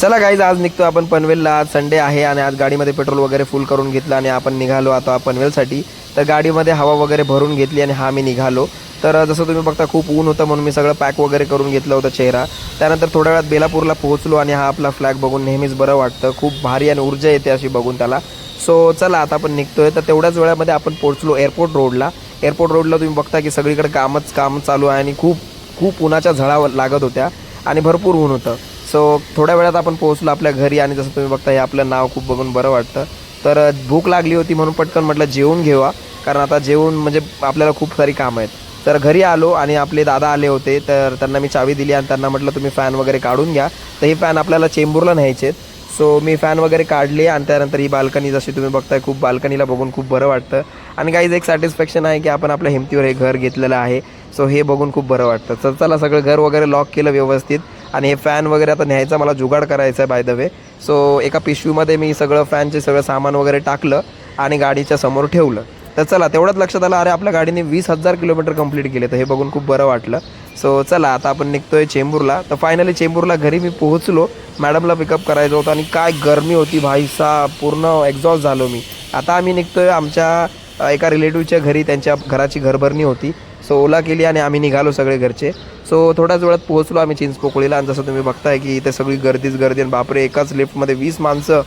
चला गाईज, आज निघतो आपण पनवेलला. आज संडे आहे आणि आज गाडीमध्ये पेट्रोल वगैरे फुल करून घेतलं आणि आपण निघालो आता पनवेलसाठी. तर गाडीमध्ये हवा वगैरे भरून घेतली आणि मी निघालो. तर जसं तुम्ही बघता खूप ऊन होतं म्हणून मी सगळं पॅक वगैरे करून घेतलं होतं चेहरा. त्यानंतर थोड्या वेळात बेलापूरला पोहोचलो आणि हा आपला फ्लॅग बघून नेहमीच बरं वाटतं, खूप भारी आणि ऊर्जा येते अशी बघून त्याला. सो चला आता आपण निघतोय. तर तेवढ्याच वेळामध्ये आपण पोहोचलो एअरपोर्ट रोडला. एअरपोर्ट रोडला तुम्ही बघता की सगळीकडे काम चालू आहे आणि खूप खूप उन्हाच्या झळा लागत होत्या आणि भरपूर ऊन होतं. सो थोड्या वेळात आपण पोहोचलो आपल्या घरी आणि जसं तुम्ही बघता हे आपलं नाव खूप बघून बरं वाटतं. तर भूक लागली होती म्हणून पटकन म्हटलं जेवून घेवा, कारण आता जेवून म्हणजे आपल्याला खूप सारी कामं आहेत. तर घरी आलो आणि आपले दादा आले होते, तर त्यांना मी चावी दिली आणि त्यांना म्हटलं तुम्ही फॅन वगैरे काढून घ्या. तर ही फॅन आपल्याला चेंबूरला न्यायचे आहेत. सो मी फॅन वगैरे काढले आणि त्यानंतर ही बाल्कनी जशी तुम्ही बघताय, खूप बाल्कनीला बघून खूप बरं वाटतं. आणि गाईज एक सॅटिस्फॅक्शन आहे की आपण आपल्या हिमतीवर हे घर घेतलेलं आहे. सो हे बघून खूप बरं वाटतं. तर चला सगळं घर वगैरे लॉक केलं व्यवस्थित आणि हे फॅन वगैरे आता न्यायचा मला जुगाड करायचा आहे बाय द वे. सो एका पिशवीमध्ये मी सगळं फॅनचे सगळं सामान वगैरे टाकलं आणि गाडीच्या समोर ठेवलं. तर चला तेवढंच लक्षात आलं, अरे आपल्या गाडीने 20,000 किलोमीटर कंप्लीट केले. तर हे बघून खूप बरं वाटलं. सो चला आता आपण निघतोय चेंबूरला. तर फायनली चेंबूरला घरी मी पोहोचलो. मॅडमला पिकअप करायचं होतं आणि काय गरमी होती भाईसा, पूर्ण एक्झॉस्ट झालो मी. आता आम्ही निघतोय आमच्या एका रिलेटिव्हच्या घरी, त्यांच्या घराची घरभरणी होती. सो ओला केली आणि आम्ही निघालो सगळे घरचे. सो थोड्याच वेळात पोहोचलो आम्ही चिंचपोकळीला आणि जसं तुम्ही बघताय की इथे सगळी गर्दीच गर्दी आणि बापरे, एकाच लिफ्टमध्ये 20 माणसं.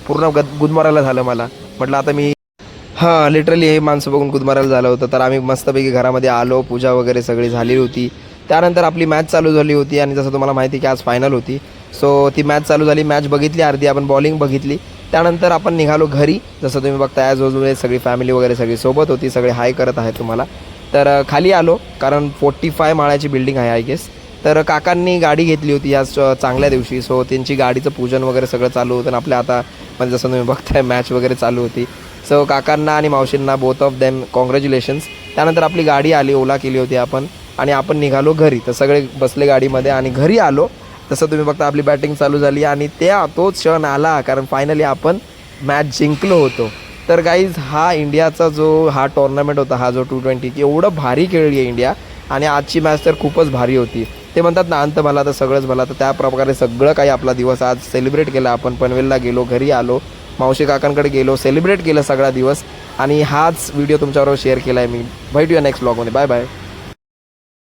पूर्ण गुदमरायला झालं मला. म्हटलं आता मी लिटरली हे माणसं बघून गुदमरायला झालं होतं. तर आम्ही मस्तपैकी घरामध्ये आलो, पूजा वगैरे सगळी झाली होती. त्यानंतर आपली मॅच चालू झाली होती आणि जसं तुम्हाला माहिती की आज फायनल होती. सो ती मॅच चालू झाली, मॅच बघितली अर्धी, आपण बॉलिंग बघितली. त्यानंतर आपण निघालो घरी. जसं तुम्ही बघता ॲज युजल सगळी फॅमिली वगैरे सगळी सोबत होती, सगळे हाय करत आहे तुम्हाला. तर खाली आलो कारण 45 माळ्याची बिल्डिंग आहे आय गेस. तर काकांनी गाडी घेतली होती आज चांगल्या दिवशी. सो त्यांची गाडीचं पूजन वगैरे सगळं चालू होतं आणि आपल्या आता म्हणजे जसं तुम्ही बघताय मॅच वगैरे चालू होती. सो काकांना आणि मावशींना बोथ ऑफ देम कॉंग्रॅच्युलेशन्स. त्यानंतर आपली गाडी आली, ओला केली होती आपण आणि आपण निघालो घरी. तर सगळे बसले गाडीमध्ये आणि घरी आलो. तसं तुम्ही बघता आपली बॅटिंग चालू झाली आणि तोच क्षण आला कारण फायनली आपण मॅच जिंकलो होतो. तर गाईज हा इंडियाचा हा टोर्नामेंट होता, हा जो T20 एवढं भारी खेळली आहे इंडिया. आणि आजची मॅच तर खूपच भारी होती. ते म्हणतात ना अंत भला तर सगळंच भला. तर त्या प्रकारे सगळं काही आपला दिवस आज सेलिब्रेट केला आपण. पनवेलला गेलो, घरी आलो, मावशी काकांकडे गेलो, सेलिब्रेट केलं सगळा दिवस आणि हाच व्हिडिओ तुमच्याबरोबर शेअर केला आहे मी. भेटूया नेक्स्ट ब्लॉगमध्ये. Bye bye.